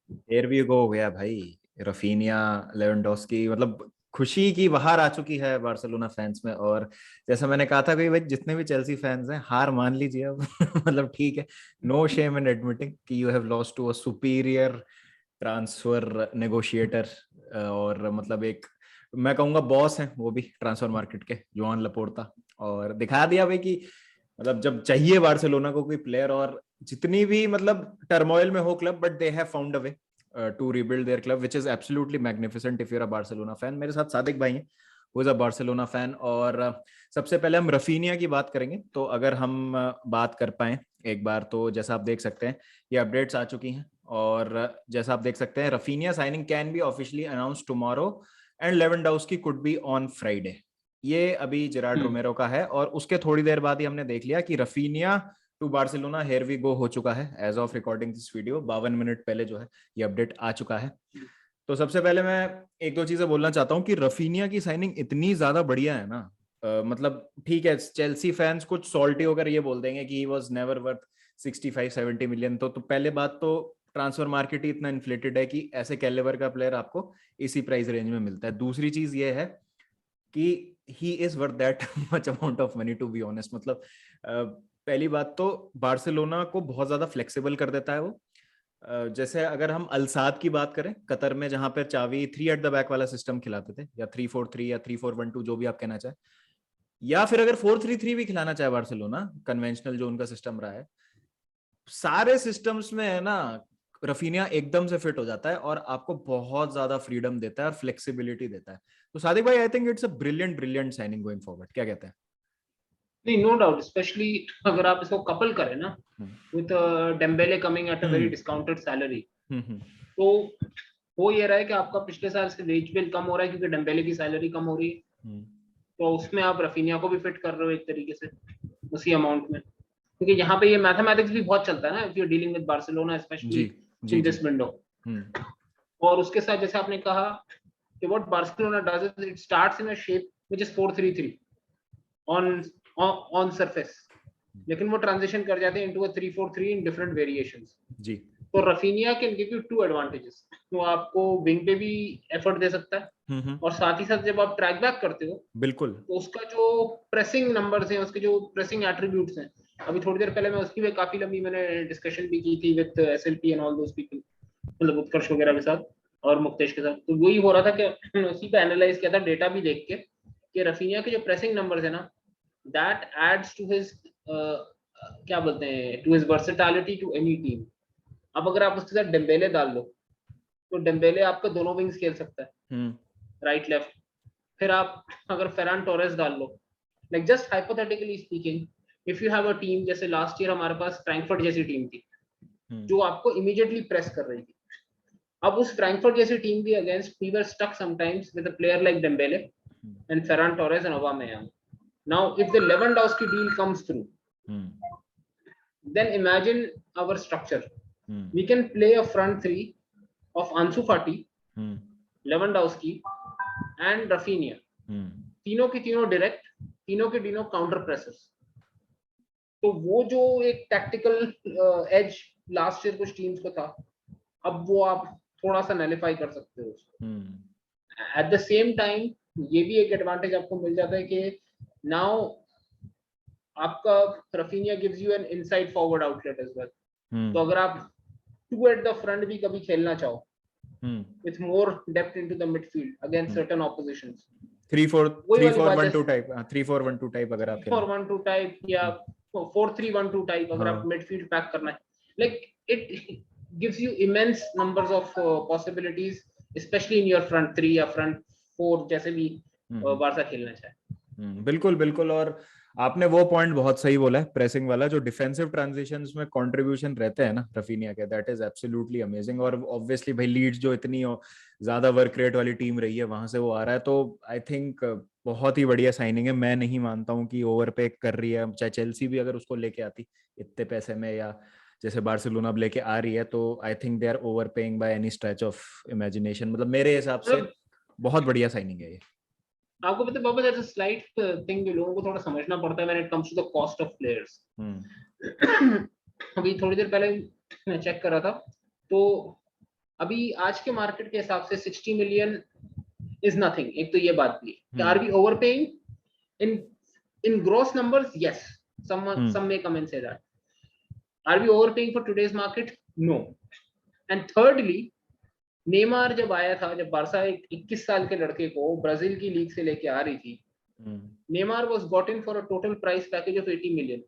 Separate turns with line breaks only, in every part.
Here we go हो गया भाई। रफीनिया, लेवेंडोस्की, मतलब खुशी की बहार आ चुकी है बार्सिलोना फैंस में। और जैसा मैंने कहा था कि भाई जितने भी चेल्सी फैंस हैं हार मान लीजिए अब। मतलब ठीक है, नो शेम इन एडमिटिंग कि you have lost to a superior transfer negotiator. और मतलब एक, मैं कहूंगा बॉस है वो भी ट्रांसफर मार्केट के, जोआन लपोर्ता। और दिखा दिया भाई कि मतलब जब चाहिए बार्सिलोना को कोई प्लेयर, और जितनी भी मतलब टर्मोइल में हो club, but they have found a way to rebuild their club, which is absolutely magnificent if you are a Barcelona fan. मेरे साथ सादिक भाई हैं, वो इज अ बार्सिलोना फैन। और सबसे पहले हम रफीनिया की बात करेंगे। तो अगर हम बात कर पाए एक बार, तो जैसा आप देख सकते हैं ये अपडेट्स आ चुकी हैं। और जैसा आप देख सकते हैं, Raphinha signing can be officially announce tomorrow and Lewandowski could be on Friday. ये अभी जेरार्ड
हम्म।
रोमेरो का है। और उसके थोड़ी देर बाद ही हमने देख लिया कि Raphinha to Barcelona here we go हो चुका है। As of recording this video 52 minute पहले जो है ये अपडेट आ चुका है। तो सबसे पहले मैं एक दो चीजें बोलना चाहता हूँ कि रफीनिया की साइनिंग इतनी ज्यादा बढ़िया है ना। मतलब ठीक है, चेल्सी फैंस कुछ सॉल्टी होकर ये बोल देंगे कि he was never worth 65-70 million. तो पहले बात तो ट्रांसफर मार्केट ही इतना इन्फ्लेटेड है कि ऐसे कैलिबर का प्लेयर आपको इसी प्राइस रेंज में मिलता है। दूसरी चीज ये है कि he is worth that much amount of money, to be honest. मतलब पहली बात तो बार्सिलोना को बहुत ज्यादा फ्लेक्सिबल कर देता है वो। जैसे अगर हम अलसाद की बात करें कतर में, जहां पर चावी 3 एट द बैक वाला सिस्टम खिलाते थे, या 3-4-3 या 3-4-1-2, जो भी आप कहना चाहे, या फिर अगर 4-3-3 भी खिलाना चाहे बार्सिलोना, कन्वेंशनल जो उनका सिस्टम रहा है, सारे सिस्टम्स में है ना, रफीनिया एकदम से फिट हो जाता है और आपको बहुत ज्यादा फ्रीडम देता है और फ्लेक्सिबिलिटी देता है। तो सादिक भाई, आई think it's a brilliant brilliant signing going forward, क्या कहते हैं?
नहीं, नो डाउट, स्पेशली अगर आप इसको कपल करें ना
hmm
with Dembele coming at a very
hmm
discounted salary,
hmm
तो हो ये रहा है कि आपका पिछले साल से वेज बिल कम हो रहा है क्योंकि डेम्बेले की सैलरी कम हो रही है।
हम्म
तो उसमें आप रफीनिया को भी फिट कर रहे हो एक तरीके से उसी अमाउंट में, क्योंकि यहाँ पे ये मैथमेटिक्स भी बहुत चलता है ना, if you dealing with Barcelona specially
जी जी
इन
जी।
This window.
हम्म
और उसके साथ जैसे आपने कहा कि what Barcelona does is it starts in a shape which is 4-3-3 on on surface, लेकिन वो ट्रांजिशन कर जाते हैं into a 3-4-3 in different variations.
जी।
तो Raphinha can give you two advantages, तो आपको विंग पे भी एफर्ट दे सकता है,
हम्म।
और साथ ही साथ जब आप ट्रैक बैक करते हो
बिल्कुल।
तो उसका जो प्रेसिंग नंबर्स हैं, उसके जो प्रेसिंग एट्रीब्यूट्स हैं, अभी थोड़ी देर पहले मैं उसकी भी काफी लंबी मैंने डिस्कशन भी की थी with SLP and all those people, मतलब उत्कर्ष वगैरह के साथ और मुक्तेश के साथ। तो वही हो रहा था कि उसी पे एनालाइज किया था डेटा भी देख के कि रफीनिया के जो प्रेसिंग नंबर्स है ना, दैट एड्स टू हिज क्या बोलते हैं, to his versatility to any team. अब अगर आप उसके साथ डेम्बेले डाल लो तो डेम्बेले आपका दोनों विंग्स खेल सकता है,
हम्म
राइट लेफ्ट। फिर आप अगर फेरान टोरेस डाल लो, like just hypothetically speaking, if you have a team, जैसे लास्ट ईयर हमारे पास फ्रैंकफर्ट जैसी टीम थी
हम्म
जो आपको इमीडिएटली प्रेस कर रही थी। अब उस फ्रैंकफर्ट जैसी टीम के against we were stuck sometimes with a player like Dembele and Ferran Torres and Aubameyang. Now, if the Lewandowski deal comes through,
hmm
then imagine our structure.
Hmm
We can play a front three of Ansu Fati,
hmm
Lewandowski, and Rafinha.
Hmm
तीनों की तीनों direct, तीनों के तीनों counter pressures. तो वो जो एक टैक्टिकल एज लास्ट ईयर कुछ टीम्स को था, अब वो आप थोड़ा सा नैलिफाई कर सकते हो उसको।
हम्म
एट द सेम टाइम ये भी एक एडवांटेज आपको मिल जाता है कि नाउ आपका Raphinha gives you an inside forward outlet as well. तो
हम्म
अगर आप टू एट द फ्रंट भी कभी खेलना चाहो
हम्म
with more depth into the midfield against
hmm.
certain oppositions,
3-4
वही
थ्री
वाली
फोर
बात
वन
जैसे
टू टाइप 3-4-1-2 टाइप अगर आप खेलें।
4-1-2 टाइप या
हम्म,
4-3-1-2 टाइप, अगर आप
हाँ।
मिडफील्ड पैक करना है, like it gives you immense numbers of possibilities, especially in your front three या front four जैसे भी
हम्म
बारसा खेलना चाहे।
बिल्कुल बिल्कुल। और आपने वो पॉइंट बहुत सही बोला है, प्रेसिंग वाला, जो डिफेंसिव ट्रांजिशंस में कंट्रीब्यूशन रहते हैं ना रफीनिया के, दैट इज एब्सोल्युटली अमेजिंग। और ऑब्वियसली भाई लीड्स जो इतनी ज्यादा वर्क रेट वाली टीम रही है, वहां से वो आ रहा है, तो आई थिंक बहुत ही बढ़िया साइनिंग है। मैं नहीं मानता हूँ कि ओवर पे कर रही है, चाहे चेल्सी भी अगर उसको लेके आती इतने पैसे में, या जैसे बार्सिलोना अब लेके आ रही है, तो I think they are overpaying by any stretch of imagination. मतलब मेरे हिसाब से
मतलब
बहुत बढ़िया साइनिंग है ये।
आपको पता है बाबा, दैट्स अ स्लाइट थिंग जो लोगों को थोड़ा समझना पड़ता है when it comes to the cost of players.
Hmm
अभी थोड़ी देर पहले मैं चेक कर रहा था, तो अभी आज के मार्केट के हिसाब से 60 मिलियन इज नथिंग। एक तो ये बात भी है, are we overpaying in gross numbers? Yes, some may come and say that. Are we overpaying for today's market? No. And thirdly, Neymar जब आया था, जब बारसा 21 साल के लड़के को ब्राजील की लीग से लेके आ रही थी, Neymar was got in for a total price package of 80 million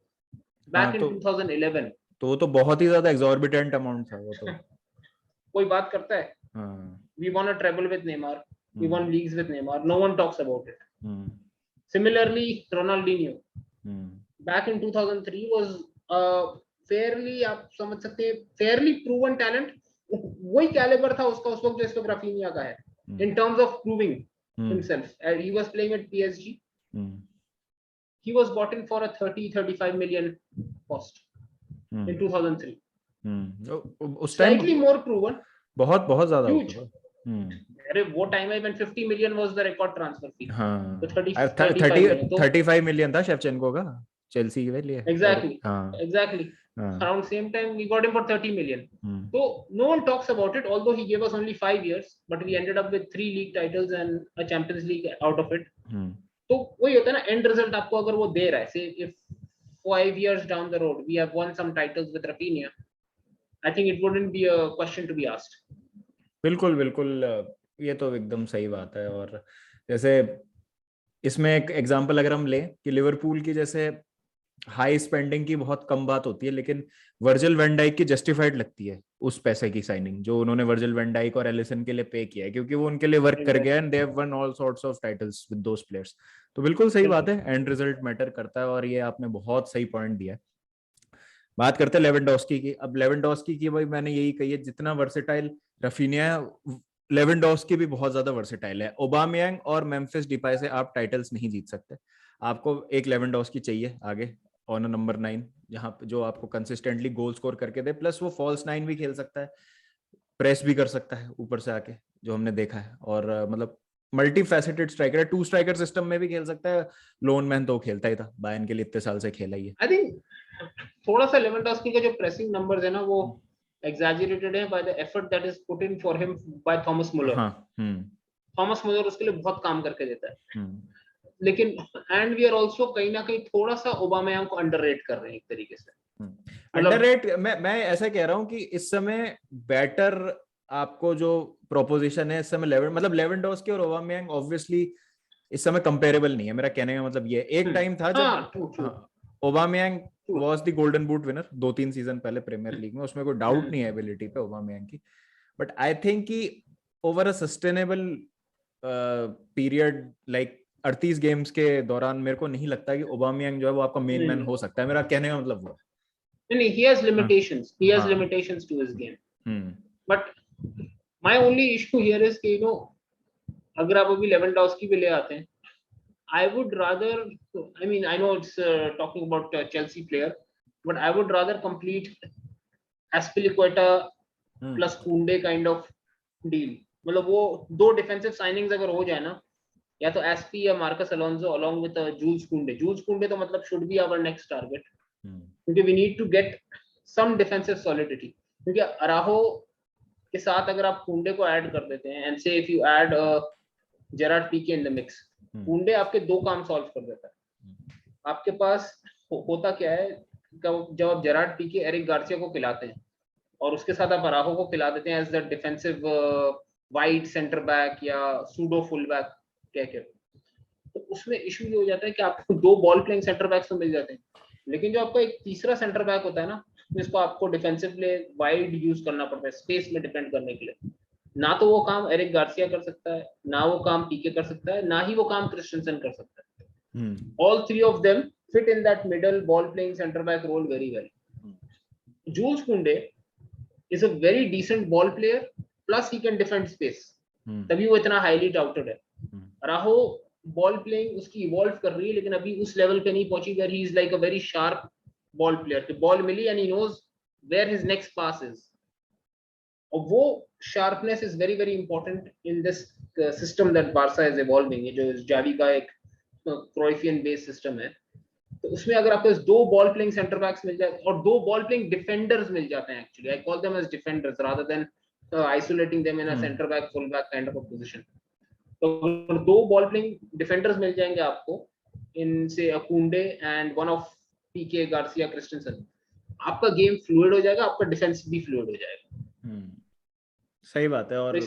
back in 2011।
तो वो तो बहुत ही ज्यादा एग्जॉर्बिटेंट अमाउंट था वो तो।
कोई बात करता है? We won a treble with Neymar, we won leagues with Neymar, no one talks about it. Similarly Ronaldinho back in 2003 was fairly, आप समझ सकते हैं, फेयरली प्रूवन टैलेंट। वही कैलिबर था उसका उस वक्त जो इस वक्त राफिनिया का है, in terms of proving himself. He was playing at PSG, he was bought in for a 30-35 million cost in 2003.
उस टाइम
slightly more proven,
बहुत ज्यादा
huge. अरे वो टाइम है when 50 million was the record transfer fee.
हाँ,
तो 35
million था Shevchenko का चेल्सी के लिए।
exactly, exactly. Around same time we got him for 30 million. So no one talks about it, although he gave us only 5 years, but we ended up with 3 league titles and a Champions League out of it. तो वही होता है ना, and result आपको अगर वो दे रहा है, से if 5 years down the road we have won some titles with Rafinha, I think it wouldn't be a question to be asked.
बिल्कुल बिल्कुल, ये तो एकदम सही बात है। और जैसे इसमें एक एग्जांपल अगर हम लें कि लिवरपूल की जैसे हाई स्पेंडिंग की बहुत कम बात होती है, लेकिन वर्जिल वैन डाइक की जस्टिफाइड लगती है उस पैसे की साइनिंग जो उन्होंने वर्जिल वैन डाइक और एलिसन के लिए पे किया है, क्योंकि वो उनके लिए वर्क कर गया and they have won all sorts of titles with those players. तो बिल्कुल सही बात है, एंड रिजल्ट मैटर करता है, और ये आपने बहुत सही पॉइंट दिया है। बात करते हैं लेवेंडोस्की की। अब लेवेंडोस्की की भाई मैंने यही कही है, जितना वर्सेटाइल रफीनिया है, लेवेंडोस्की भी बहुत ज्यादा वर्सेटाइल है। ओबामेयांग और मेम्फिस डिपाई से आप टाइटल्स नहीं जीत सकते, आपको एक लेवेंडोस्की चाहिए आगे ऑन नंबर 9, जहां जो आपको कंसिस्टेंटली गोल स्कोर करके दे, प्लस वो फॉल्स 9 भी खेल सकता है, प्रेस भी कर सकता है ऊपर से आके, जो हमने देखा है। और मतलब मल्टी फैसेटेड स्ट्राइकर है, 2 स्ट्राइकर सिस्टम में भी खेल सकता है। लोन मैन तो खेलता ही था, बायर्न के लिए इतने साल से खेला ही है।
आई थिंक थोड़ा सा लेवेंडोस्की का जो प्रेसिंग नंबर्स है ना, वो exaggerated है by the effort that is put in for him by Thomas Muller. Thomas Muller उसके लिए बहुत काम करके देता है। लेकिन एंड वी आर आल्सो कहीं ना कहीं थोड़ा सा ओबामेयांग को अंडररेट कर रहे हैं एक तरीके से।
अंडररेट मैं ऐसा कह रहा हूं कि इस समय बेटर आपको जो प्रोपोजिशन है इस समय लेवेंडोस्की और ओबामेयांग ऑब्वियसली इस समय कंपेरेबल नहीं है। मेरा कहने का मतलब ये, एक टाइम था जब Aubameyang was the golden boot winner 2-3 season पहले प्रीमियर लीग में, उसमें कोई डाउट नहीं है एबिलिटी पे ओबामेयांग की। बट आई थिंक कि over a sustainable period like 38 games के दौरान मेरे को नहीं लगता कि ओबामेयांग जो है वो आपका मेन मैन हो सकता है। मेरा कहने का मतलब वो
नहीं, he has limitations, he has limitations to his game. But my only issue here is कि अगर आप अभी लेवेंडोस्की भी ले आते हैं, I would rather, I mean, I know it's talking about a Chelsea player, but I would rather complete Azpilicueta plus Koundé kind of deal. मतलब वो 2 defensive signings अगर हो जाए ना, या तो एसपी या Marcos Alonso along with Jules Kounde तो मतलब should be our next target, क्योंकि we need to get some defensive solidity। क्योंकि अराहो के साथ अगर आप कुंडे को ऐड कर देते हैं, and say if you add Gerard Pique in the mix, कुंडे आपके 2 काम सॉल्व कर देता है। आपके पास होता क्या है, जब आप जेरार्ड पीके एरिक गार्सिया को खिलाते हैं और उसके साथ आप अराहो को खिला देते हैं as the defensive wide centre back या सूडो फुल बैक कह के, तो उसमें इशू ये हो जाता है कि आपको 2 बॉल प्लेइंग सेंटर बैक्स तो मिल जाते हैं, लेकिन जो आपका एक तीसरा सेंटर बैक होता है ना, जिसको आपको डिफेंसिवली वाइड यूज करना पड़ता है स्पेस में डिफेंड करने के लिए, ना तो वो काम एरिक गार्सिया कर सकता है, ना वो काम पीके कर सकता है, ना ही वो काम क्रिस्टेंसन कर सकता है। All 3 of them fit in that middle ball playing center back role very well. Jules Koundé is a very decent ball player, plus he can defend space, तभी वो इतना highly touted है। राहो बॉल प्लेइंग उसकी evolve कर रही है, लेकिन अभी उस लेवल पे नहीं पहुंची where he is like a very sharp ball player, कि बॉल मिली and he knows where his next pass is। और वो sharpness is very very important in this system that Barca is evolving, ये जो Xavi का एक क्रोइफियन base system है, तो उसमें अगर आपको 2 बॉल प्लेइंग सेंटर बैक्स मिल जाए और 2 बॉल प्लेइंग डिफेंडर्स मिल जाते हैं, actually I call them as defenders rather than isolating them in a center back full back kind of a position. तो दो बॉल प्लेइंग डिफेंडर्स मिल जाएंगे आपको इन से Kounde and one of Pique Garcia Christensen, आपका गेम फ्लूइड हो जाएगा, आपका डिफेंस भी फ्लूइड हो जाएगा।
सही बात है। और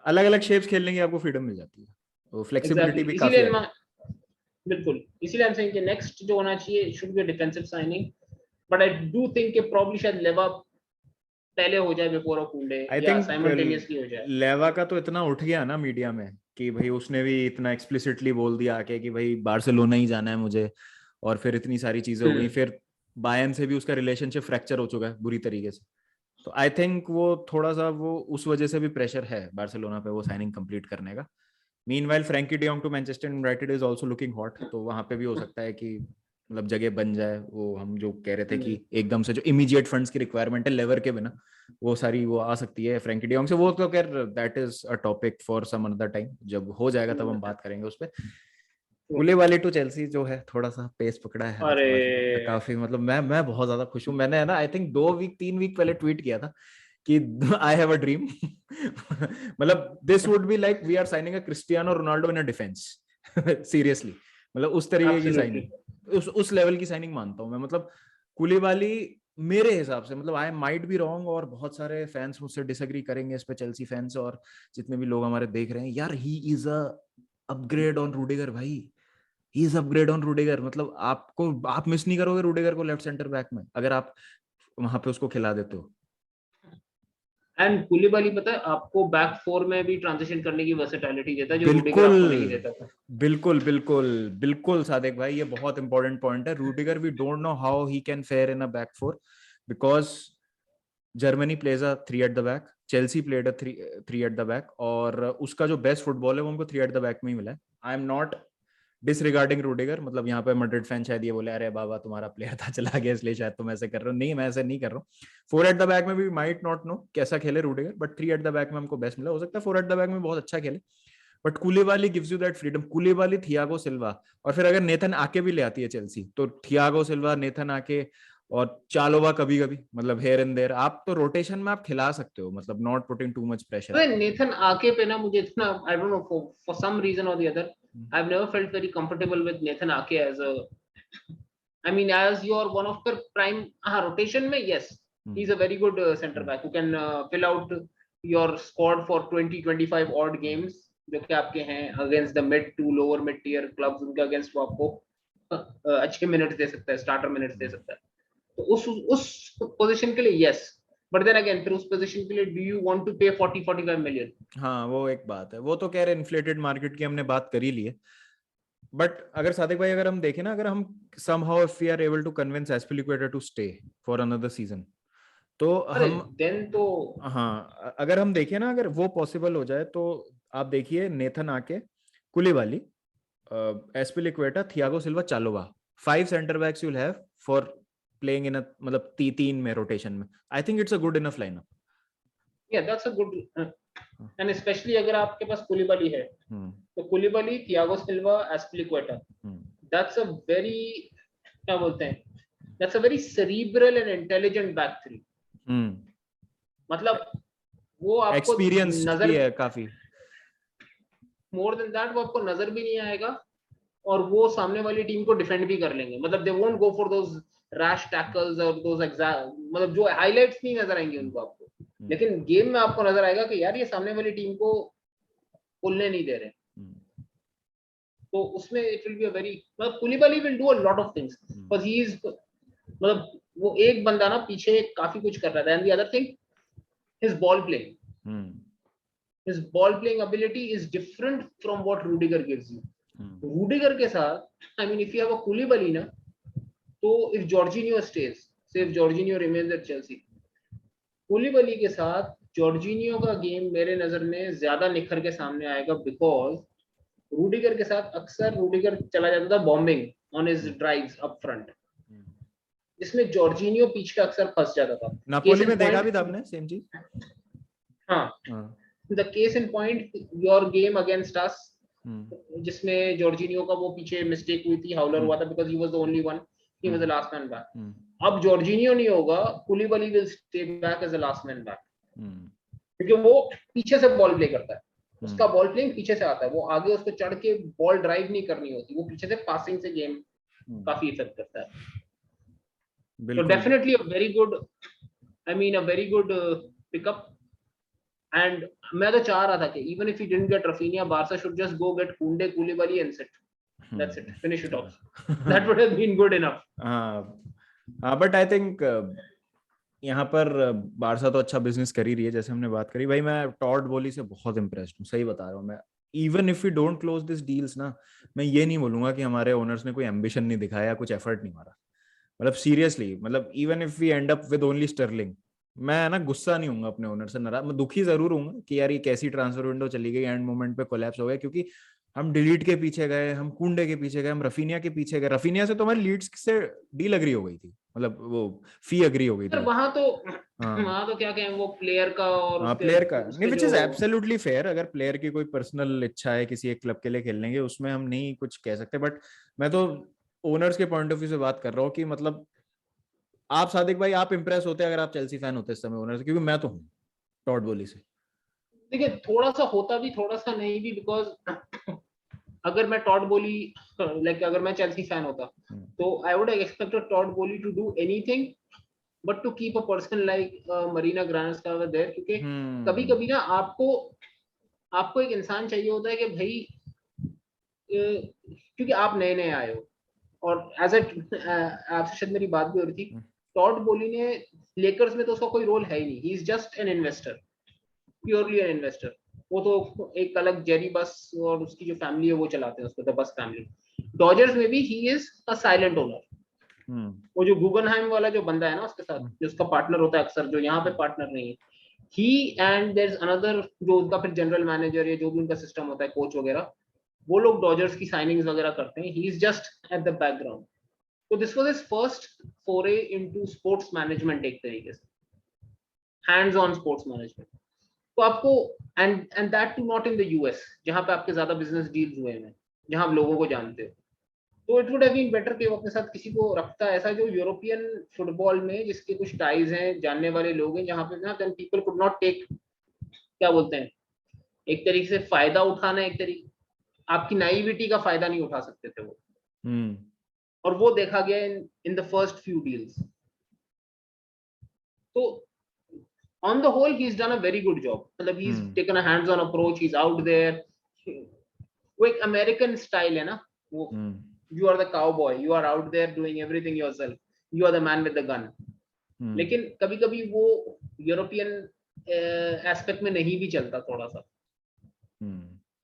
अलग अलग शेप्स खेलने की आपको फ्रीडम मिल जाती है, वो फ्लेक्सिबिलिटी भी काफी है।
बिल्कुल, इसीलिए हम सेइंग कि नेक्स्ट जो होना चाहिए should be defensive signing, but I do think कि प्रॉब्ली शायद लेवा पहले हो जाए बिफोर अकुंडे या साइमल्टेनियसली हो जाए।
लेवा का तो इतना उठ गया ना मीडिया में कि भाई उसने भी इतना एक्सप्लिसिटली बोल दिया आके कि भाई बार्सिलोना ही जाना है मुझे, और फिर इतनी सारी चीजें हो गई, फिर बायर्न से भी उसका रिलेशनशिप फ्रैक्चर हो चुका है बुरी तरीके से। तो आई थिंक वो थोड़ा सा वो उस वजह से भी प्रेशर है बार्सिलोना पे वो साइनिंग कंप्लीट करने का। Meanwhile Frenkie de Jong to Manchester United is also looking hot, तो वहां पे भी हो सकता है कि मतलब जगह बन जाए। वो हम जो कह रहे थे कि एकदम से जो इमीडिएट फंड्स की रिक्वायरमेंट है लेवर के बिना, वो सारी वो आ सकती है फ्रैंकी de Jong से। वो तो खैर that is a topic for some another time, जब हो जाएगा तब हम बात करेंगे उस पर। कुलिबाली टू चेल्सी जो है थोड़ा सा पेस पकड़ा है
अरे
काफी, मतलब मैं बहुत ज्यादा खुश हूँ। मैंने है ना आई थिंक 3 वीक पहले ट्वीट किया था कि आई हैव अ ड्रीम मतलब this would be like we are signing a Cristiano Ronaldo in a defence seriously, मतलब उस तरीके की साइनिंग, उस लेवल की साइनिंग मानता हूँ मैं। मतलब कुलिबाली मेरे हिसाब से, मतलब आई माइट बी रॉन्ग और बहुत सारे फैंस मुझसे डिसएग्री करेंगे इस पे, चेल्सी फैंस और जितने भी लोग हमारे देख रहे हैं, यार he is a upgrade on Rudiger भाई, he is upgrade on Rudiger. मतलब आप मिस नहीं करोगे रूडिगर को लेफ्ट सेंटर बैक में अगर आप वहां पे उसको खिला देते हो।
एंड कुलिबाली पता है आपको बैक फोर में भी ट्रांजिशन करने की वर्सेटिलिटी देता है जो रूडिगर आपको नहीं देता था।
बिल्कुल बिल्कुल बिल्कुल सादिक भाई, ये बहुत इंपॉर्टेंट पॉइंट है। Rudiger we don't know how he can fare in a back four, because Germany plays a 3 at the back, Chelsea played a 3 at the back, और उसका जो बेस्ट फुटबॉल है वो हमको 3 एट द बैक में ही मिला है। I am not disregarding Rudiger, मतलब यहाँ पे मैड्रिड फैन शायद ये बोले अरे बाबा तुम्हारा प्लेयर था चला गया इसलिए शायद तुम ऐसे कर रहे हो, नहीं मैं ऐसे नहीं कर रहा हूँ। 4 एट द बैक में भी माइट नॉट नो कैसा खेले Rudiger, but 3 at the back में हमको बेस्ट मिला। हो सकता है 4 एट द बैक में बहुत अच्छा खेले, but Koulibaly gives you that freedom. Koulibaly, Thiago Silva, और फिर अगर नेथन आके भी ले आती है चेल्सी तो थियागो सिल्वा, नेथन आके और चालोवा कभी कभी, मतलब हेयर एंड देयर, आप तो रोटेशन में आप खिला सकते हो, मतलब not putting too much pressure.
Nathan Ake पे ना मुझे इतना I don't know for some reason और the other I have never felt very comfortable with Nathan Ake as a, I mean, as your one of the prime rotation में, yes, he's a very good center back who can fill out your squad for 20-25 odd games जो कि आपके हैं against the mid to lower mid tier clubs, उनके against वो आपको अच्छे minutes दे सकता है, स्टार्टर मिनट्स दे सकता है। तो उस पोजीशन के लिए yes, but then again फिर उस पोजीशन के लिए do you want to pay 40-45 million?
हाँ वो एक बात है, वो तो कह रहे इन्फ्लेटेड मार्केट की हमने बात कर ही ली है। बट अगर सादिक भाई अगर हम देखें ना, अगर हम somehow if we are able to convince Azpilicueta to stay for another season, तो हम
then तो
हाँ अगर हम देखें ना, अगर वो पॉसिबल हो जाए तो आप देखिए Nathan Ake, Koulibaly, Azpilicueta, Thiago Silva, Chalobah, 5 center backs you will have for playing in मतलब 3 में रोटेशन में। I think it's a good enough lineup.
Yeah, that's a good and especially अगर आपके पास कुलिबाली है तो Koulibaly, Thiago Silva, Azpilicueta, that's a very क्या बोलते हैं, that's a very cerebral and intelligent back three। मतलब वो आपको
एक्सपीरियंस भी है काफी,
more than that वो आपको नजर भी नहीं आएगा और वो सामने वाली टीम को डिफेंड भी कर लेंगे। मतलब they won't go for those rash tackles और those मतलब जो हाइलाइट्स नहीं नजर आएंगे उनको आपको, लेकिन गेम में आपको नजर आएगा कि यार ये सामने वाली टीम को खुलने नहीं दे रहे। तो उसमें it will be a very, मतलब Koulibaly will do a lot of things because he is, मतलब वो एक बंदा ना पीछे काफी कुछ कर रहा था। And the other thing, his ball playing, his ball playing ability is different from what Rudiger gives you. Rudiger के साथ I mean if you have a Koulibaly ना, तो इफ जॉर्जिनियो स्टेज, से if Jorginho remains at Chelsea, Koulibaly के साथ Jorginho का game मेरे नजर में ज्यादा निखर के सामने आएगा, बिकॉज रूडिगर के साथ अक्सर रूडिगर चला जाता था bombing on his drives up front, जिसमें जॉर्जिनियो पीछे का अक्सर फंस जाता था।
नापोली में देखा भी था आपने सेम चीज।
हाँ, the case in point your game against us, जिसमें जॉर्जिनियो का वो पीछे मिस्टेक हुई थी, हाउलर हुआ था because he was the only one, he was the last man back. अब जॉर्जिनियो नहीं होगा, Koulibaly will stay back as the last man back. क्योंकि वो पीछे से बॉल प्ले करता है, उसका बॉल प्लेइंग पीछे से आता है, वो आगे उसको चढ़ के बॉल ड्राइव नहीं करनी होती, वो पीछे से पासिंग से गेम काफी इफेक्ट करता है। तो definitely a very good, I mean a very good pickup. And मैं तो चाह रहा था कि even if you didn't get Raphinha, Barca should just go get Kounde, Koulibaly and sit, that's it, finish it off, that would have been good enough.
हां, but I think यहाँ पर Barça तो अच्छा बिजनेस कर ही रही है, जैसे हमने बात करी। भाई मैं टॉड बोली से बहुत इंप्रेस्ड हूँ, सही बता रहा हूँ मैं। Even if you don't close this deals ना, मैं ये नहीं बोलूंगा कि हमारे ओनर्स ने कोई एम्बिशन नहीं दिखाया, कुछ एफर्ट नहीं मारा। मतलब सीरियसली, मतलब even if we end up with only Sterling, मैं ना गुस्सा नहीं हूँ अपने ओनर से, नाराज, मैं दुखी जरूर हूँ कि यार ये कैसी ट्रांसफर विंडो चली गई, एंड मोमेंट पे कोलैप्स हो गया, क्योंकि हम डिलीट के पीछे गए, हम कुंडे के पीछे गए, हम रफीनिया के पीछे गए। रफीनिया से तो हमारी लीड्स से डील अग्री हो गई थी, मतलब वो फी अग्री हो गई थी।
वहां तो क्या कहें, वो प्लेयर का और
हाँ,
उसके
प्लेयर का नहीं,
उसके
विच
जो
इज एब्सोल्युटली फेयर। अगर प्लेयर की कोई पर्सनल इच्छा है किसी एक क्लब के लिए खेलने की, उसमें हम नहीं कुछ कह सकते। बट मैं तो ओनर्स के पॉइंट ऑफ व्यू से बात कर रहा हूँ कि मतलब आप सादिक भाई, आप इंप्रेस होते अगर आप चेल्सी फैन होते इस समय ओनर से, क्योंकि मैं तो हूँ टॉड बोली से।
देखिए, थोड़ा सा होता भी, थोड़ा सा नहीं भी, बिकॉज अगर मैं टॉड बोली, लाइक अगर मैं चेल्सी फैन होता तो I would expect Todd Boehly to do anything but to keep a person like Marina Granovskaia there, क्योंकि कभी कभी ना आपको एक इंसान चाहिए होता है कि भाई, क्योंकि आप नए नए आए हो, और एज ए आपसे शायद मेरी बात भी हो रही थी, टॉड बोली ने लेकर्स में तो उसका कोई रोल है ही नहीं, ही is just an investor, purely an investor. वो तो एक अलग जेरी बस और उसकी जो फैमिली है वो चलाते हैं उसको, द बस फैमिली। डॉजर्स में भी ही इज अ साइलेंट ओनर। वो जो गुगनहाइम वाला जो बंदा है ना उसके साथ, जो उसका पार्टनर होता है अक्सर, जो यहाँ पे पार्टनर नहीं है, ही एंड देयर इज अनदर, जो उनका फिर जनरल मैनेजर या जो भी उनका सिस्टम होता है, कोच वगैरह, वो लोग डॉजर्स की साइनिंग्स वगैरह करते हैं, he is just at the background. तो this was his first foray into sports management, एक तरीके से हैंड्स ऑन स्पोर्ट्स मैनेजमेंट। तो आपको, and that too not in the US, जहां पे आपके ज्यादा बिजनेस डील्स हुए हैं, जहां आप लोगों को जानते हो, तो it would have been better कि वो अपने साथ किसी को रखता ऐसा जो यूरोपियन फुटबॉल में जिसके कुछ टाइज हैं, जानने वाले लोग हैं, जहां पे ना then people could not take, क्या बोलते हैं, एक तरीके से फायदा उठाना, एक तरीके आपकी नाइविटी का फायदा नहीं उठा सकते थे वो, और वो देखा गया in the first few deals. तो on the whole he's done a very good job, मतलब he's taken a hands on approach, he's out there, वो एक अमेरिकन स्टाइल है ना वो, you are the cowboy, you are out there doing everything yourself, you are the man with the gun। लेकिन कभी कभी वो यूरोपियन एस्पेक्ट में नहीं भी चलता थोड़ा सा,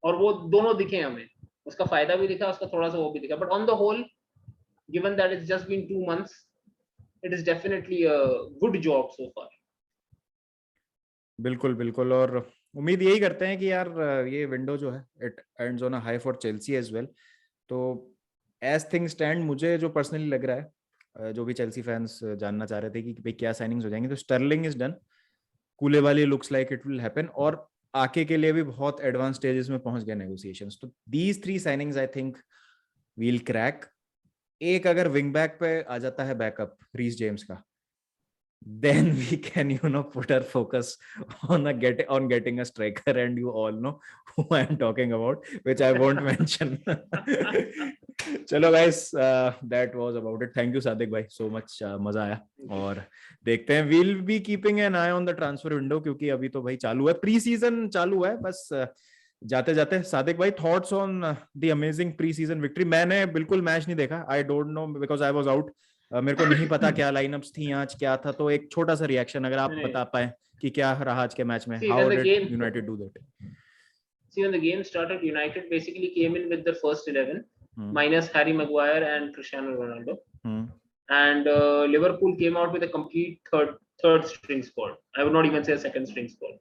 और वो दोनों दिखे हमें, उसका फायदा भी दिखा, उसका थोड़ा सा वो भी दिखा, but on the whole given that it's just been 2 months, it is definitely a good job so far।
बिल्कुल बिल्कुल, और उम्मीद यही करते हैं कि यार ये विंडो जो है it ends on a high for Chelsea as well. तो एज थिंग स्टैंड, मुझे जो पर्सनली लग रहा है, जो भी चेल्सी फैंस जानना चाह रहे थे कि भाई क्या साइनिंग्स हो जाएंगे, तो Sterling is done, Koulibaly looks like it will happen, और आके के लिए भी बहुत एडवांस स्टेजेस में पहुंच गए नेगोशिएशंस। तो these 3 signings I think we'll crack. एक अगर विंग बैक पे आ जाता है बैकअप रीस जेम्स का, then we can put our focus on getting a striker, and you all know who I am talking about, which I won't mention। चलो guys, that was about it। thank you Sadiq भाई so much, मजा आया। और देखते हैं, we'll be keeping an eye on the transfer window, क्योंकि अभी तो भाई चालू है, प्री सीजन चालू है बस। जाते जाते सादिक भाई, thoughts on the amazing pre season victory. मैंने बिल्कुल मैच नहीं देखा, आई don't no because I was out, मेरे को नहीं पता क्या लाइनअप्स थी आज क्या था, तो एक छोटा सा रिएक्शन अगर आप बता पाए कि क्या रहा आज के मैच में, how did United do that?
See, when the game started, United basically came in with their first 11 minus Harry Maguire and Cristiano Ronaldo, and Liverpool came out with a complete third string squad. I would not even say a second string squad,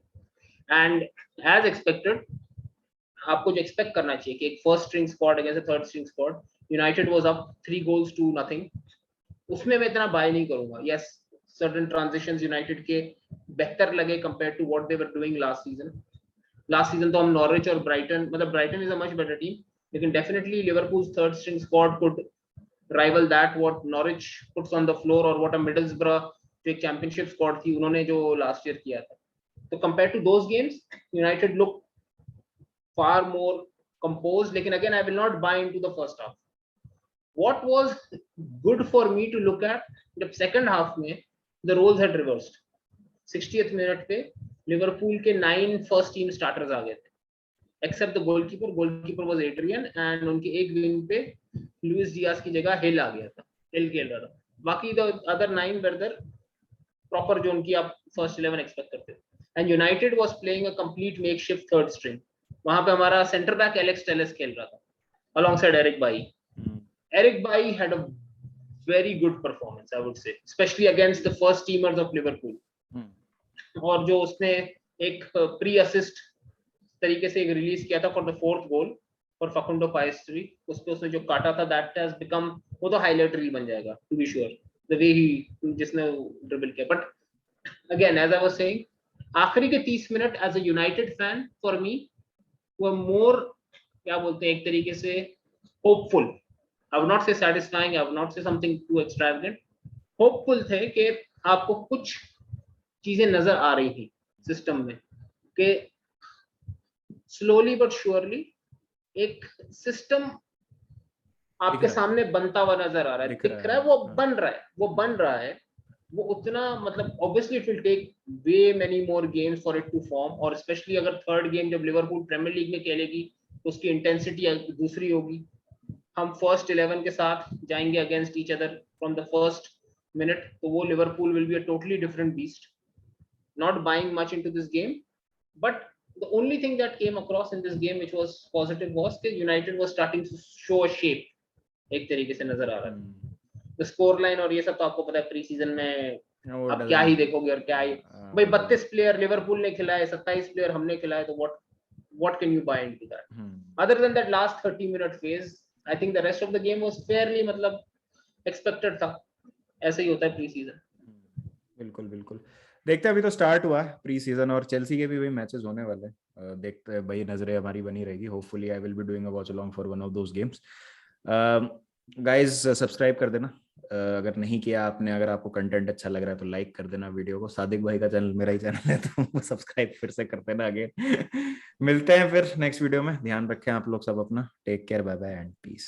and as expected, आपको जो expect करना चाहिए कि एक first string squad against a third string squad, United was up 3-0, उसमें मैं इतना bye नहीं करूंगा। यस, सर्टेन ट्रांजिशंस यूनाइटेड के बेहतर लगे compare to what they were doing last season तो हम नॉर्विच और ब्राइटन, मतलब Brighton is a much better team, लेकिन definitely Liverpool's third string squad could rival that what Norwich puts on the floor, और what a Middlesbrough जो एक championship squad थी उन्होंने जो लास्ट ईयर किया था। तो compared to those games, United looked far more composed. लेकिन again, I will not buy into the first half. What was good for me to look at, the second half में the roles had reversed. 60th minute पे Liverpool के 9 first team starters आ गए थे, except the goalkeeper was Adrian, and उनके एक wing पे Luis Diaz की जगह हिल आ गया था, हिल खेल रहा था. बाकी the other 9 were there proper जो उनकी आप फर्स्ट 11 एक्सपेक्ट करते थे. And United was playing a complete makeshift third string. वहां पे हमारा सेंटर बैक एलेक्स टेलेस खेल रहा था alongside Eric Bailly. Eric Bailly had a very good performance, I would say, especially against the first teamers of Liverpool. और जो उसने एक प्री असिस्ट तरीके से एक रिलीज किया था for the fourth goal for Facundo Pellistri, उस पे उसने जो काटा था, दैट हैज बिकम, वो तो हाईलाइट रील बन जाएगा to be sure, the way he जिसने ड्रिबल किया. But again as I was saying, आखिरी के 30 minute as a United fan for me were more, क्या बोलते हैं, एक तरीके से hopeful. I would not say satisfying, I would not say something too extravagant. Hopeful थे कि आपको कुछ चीजें नजर आ रही थी सिस्टम में, कि स्लोली बट श्योरली एक सिस्टम आपके सामने बनता हुआ नजर आ रहा है, दिख रहा है, वो बन रहा है. वो उतना, मतलब obviously it will take way many more games for it to form, और स्पेशली अगर थर्ड गेम जब लिवरपूल प्रीमियर लीग में खेलेगी तो उसकी इंटेंसिटी दूसरी होगी. हम फर्स्ट 11 के साथ जाएंगे against each other from the first minute, तो वो Liverpool will be a totally different beast. Not buying much into this game, but the only thing that came across in this game which was positive was कि United was starting to show a shape, एक तरीके से नजर आ रहा है. The score line और ये सब तो आपको पता है, प्री सीजन में आप क्या ही देखोगे और क्या ही, भाई 32 प्लेयर लिवरपूल ने खिलाए, 27 प्लेयर हमने खिलाए, तो what can you buy into that? Other than that last 30 minute phase, I think the rest of the game was fairly, मतलब expected था. ऐसे ही होता है प्री सीजन.
बिल्कुल बिल्कुल. देखते हैं, अभी तो स्टार्ट हुआ है प्री सीजन और चेल्सी के भी वही मैचेस होने वाले हैं. देखते हैं भाई, नजरें हमारी बनी रहेगी. Hopefully I will be doing a watch along for one of those games. Guys subscribe कर देना अगर नहीं किया आपने. अगर आपको कंटेंट अच्छा लग रहा है तो लाइक कर देना वीडियो को. सादिक भाई का चैनल मेरा ही चैनल है, तो सब्सक्राइब फिर से कर देना आगे. मिलते हैं फिर नेक्स्ट वीडियो में. ध्यान रखें आप लोग सब अपना. Take care, bye bye and piece.